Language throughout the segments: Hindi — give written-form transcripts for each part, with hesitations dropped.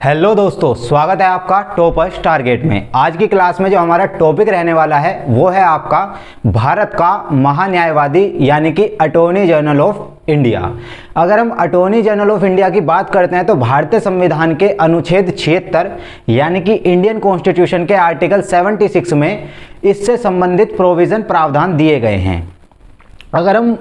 हेलो दोस्तों, स्वागत है आपका टॉपर्स टारगेट में। आज की क्लास में जो हमारा टॉपिक रहने वाला है वो है आपका भारत का महान्यायवादी यानी कि अटॉर्नी जनरल ऑफ इंडिया। अगर हम अटॉर्नी जनरल ऑफ इंडिया की बात करते हैं तो भारतीय संविधान के अनुच्छेद 76 यानी कि इंडियन कॉन्स्टिट्यूशन के आर्टिकल 76 में इससे संबंधित प्रोविजन प्रावधान दिए गए हैं। अगर हम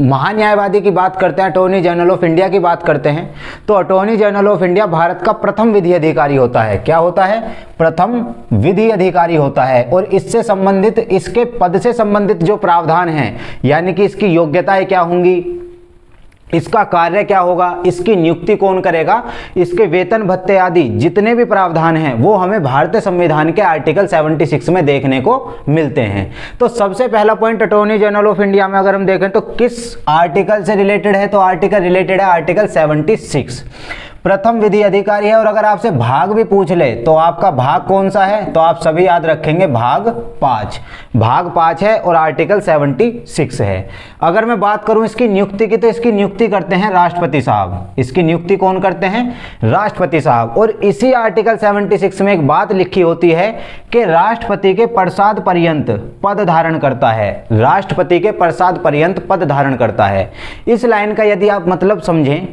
महान्यायवादी की बात करते हैं, अटॉर्नी जनरल ऑफ इंडिया की बात करते हैं, तो attorney general of India Bharat का प्रथम विधि अधिकारी होता है। क्या होता है? प्रथम विधि अधिकारी होता है। और इससे संबंधित, इसके पद से संबंधित जो प्रावधान हैं यानी कि इसकी योग्यताएं क्या होंगी, इसका कार्य क्या होगा, इसकी नियुक्ति कौन करेगा, इसके वेतन भत्ते आदि जितने भी प्रावधान हैं वो हमें भारतीय संविधान के आर्टिकल 76 में देखने को मिलते हैं। तो सबसे पहला point, attorney general of India में अगर हम देखें तो किस आर्टिकल से रिलेटेड है, तो आर्टिकल रिलेटेड है आर्टिकल 76, प्रथम विधि अधिकारी है। और अगर आपसे भाग भी पूछ ले तो आपका भाग कौन सा है, तो आप सभी याद रखेंगे भाग 5, भाग 5 है और आर्टिकल 76 है। अगर मैं बात करूं इसकी नियुक्ति की, तो इसकी नियुक्ति करते हैं राष्ट्रपति साहब। इसकी नियुक्ति कौन करते हैं? राष्ट्रपति साहब। और इसी आर्टिकल 76 में एक बात लिखी होती है कि राष्ट्रपति के प्रसाद पर्यंत पद धारण करता है, राष्ट्रपति के प्रसाद पर्यंत पद धारण करता है। इस लाइन का यदि आप मतलब समझें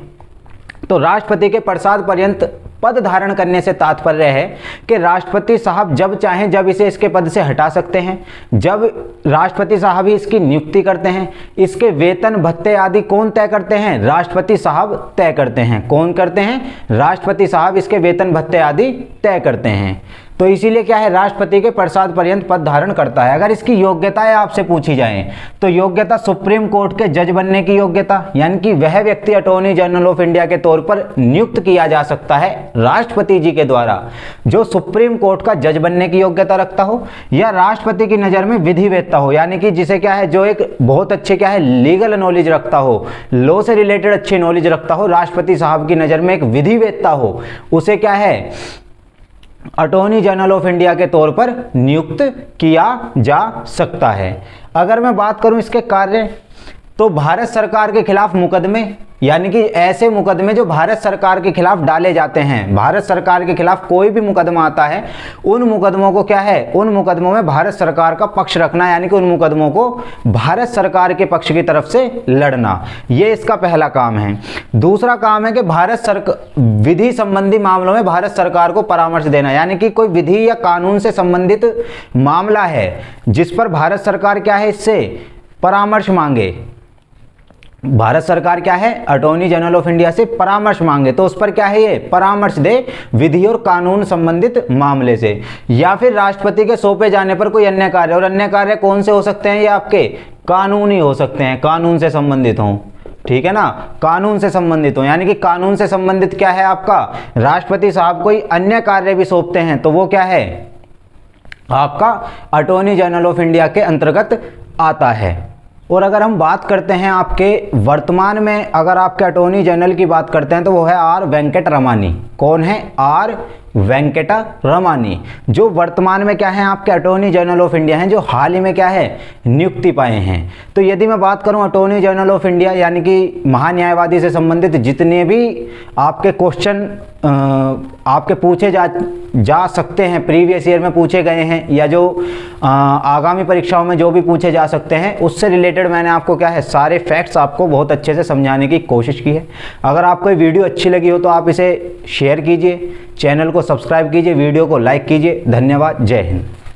तो राष्ट्रपति के प्रसाद पर्यंत पद धारण करने से तात्पर्य है कि राष्ट्रपति साहब जब चाहें जब इसे इसके पद से हटा सकते हैं, जब राष्ट्रपति साहब ही इसकी नियुक्ति करते हैं। इसके वेतन भत्ते आदि कौन तय करते हैं? राष्ट्रपति साहब तय करते हैं। कौन करते हैं? राष्ट्रपति साहब इसके वेतन भत्ते आदि तय करते हैं। तो इसीलिए क्या है, राष्ट्रपति के प्रसाद पर्यंत पद धारण करता है। अगर इसकी योग्यताएं आपसे पूछी जाएं तो योग्यता, सुप्रीम कोर्ट के जज बनने की योग्यता, यानी कि वह व्यक्ति अटॉर्नी जनरल ऑफ इंडिया के तौर पर नियुक्त किया जा सकता है राष्ट्रपति जी के द्वारा जो सुप्रीम कोर्ट का जज बनने की योग्यता रखता हो या राष्ट्रपति की नज़र में विधिवेत्ता हो, यानी कि जिसे क्या है, जो एक बहुत अच्छे क्या है लीगल नॉलेज रखता हो, लॉ से रिलेटेड अच्छी नॉलेज रखता हो, राष्ट्रपति साहब की नज़र में एक विधिवेत्ता हो, उसे क्या है अटॉर्नी जनरल ऑफ इंडिया के तौर पर नियुक्त किया जा सकता है। अगर मैं बात करूं इसके कार्य, तो भारत सरकार के खिलाफ मुकदमे, यानी कि ऐसे मुकदमे जो भारत सरकार के खिलाफ डाले जाते हैं, भारत सरकार के खिलाफ कोई भी मुकदमा आता है, उन मुकदमों को क्या है, उन मुकदमों में भारत सरकार का पक्ष रखना, यानी कि उन मुकदमों को भारत सरकार के पक्ष की तरफ से लड़ना, ये इसका पहला काम है। दूसरा काम है कि विधि संबंधी मामलों में भारत सरकार को परामर्श देना, यानी कि कोई विधि या कानून से संबंधित मामला है जिस पर भारत सरकार क्या है, इससे परामर्श मांगे, भारत सरकार क्या है, अटॉर्नी जनरल ऑफ इंडिया से परामर्श मांगे, तो उस पर क्या है, ये परामर्श दे विधि और कानून संबंधित मामले से। या फिर राष्ट्रपति के सौंपे जाने पर कोई अन्य कार्य, और अन्य कार्य कौन से हो सकते हैं, ये आपके कानूनी हो सकते हैं, कानून से संबंधित हों, ठीक है ना, कानून से संबंधित हो, यानी कि कानून से संबंधित क्या है आपका, राष्ट्रपति साहब कोई अन्य कार्य भी सौंपते हैं तो वो क्या है आपका अटॉर्नी जनरल ऑफ इंडिया के अंतर्गत आता है। और अगर हम बात करते हैं आपके वर्तमान में, अगर आपके अटॉर्नी जनरल की बात करते हैं तो वो है आर वेंकट रमानी। कौन है? आर वेंकट रमानी, जो वर्तमान में क्या है आपके अटॉर्नी जनरल ऑफ इंडिया हैं, जो हाल ही में क्या है नियुक्ति पाए हैं। तो यदि मैं बात करूं अटॉर्नी जनरल ऑफ इंडिया यानी कि महान्यायवादी से संबंधित जितने भी आपके क्वेश्चन आपके पूछे जा सकते हैं, प्रीवियस ईयर में पूछे गए हैं या जो आगामी परीक्षाओं में जो भी पूछे जा सकते हैं, उससे रिलेटेड मैंने आपको क्या है सारे फैक्ट्स आपको बहुत अच्छे से समझाने की कोशिश की है। अगर आपको ये वीडियो अच्छी लगी हो तो आप इसे शेयर कीजिए, चैनल को सब्सक्राइब कीजिए, वीडियो को लाइक कीजिए। धन्यवाद, जय हिंद।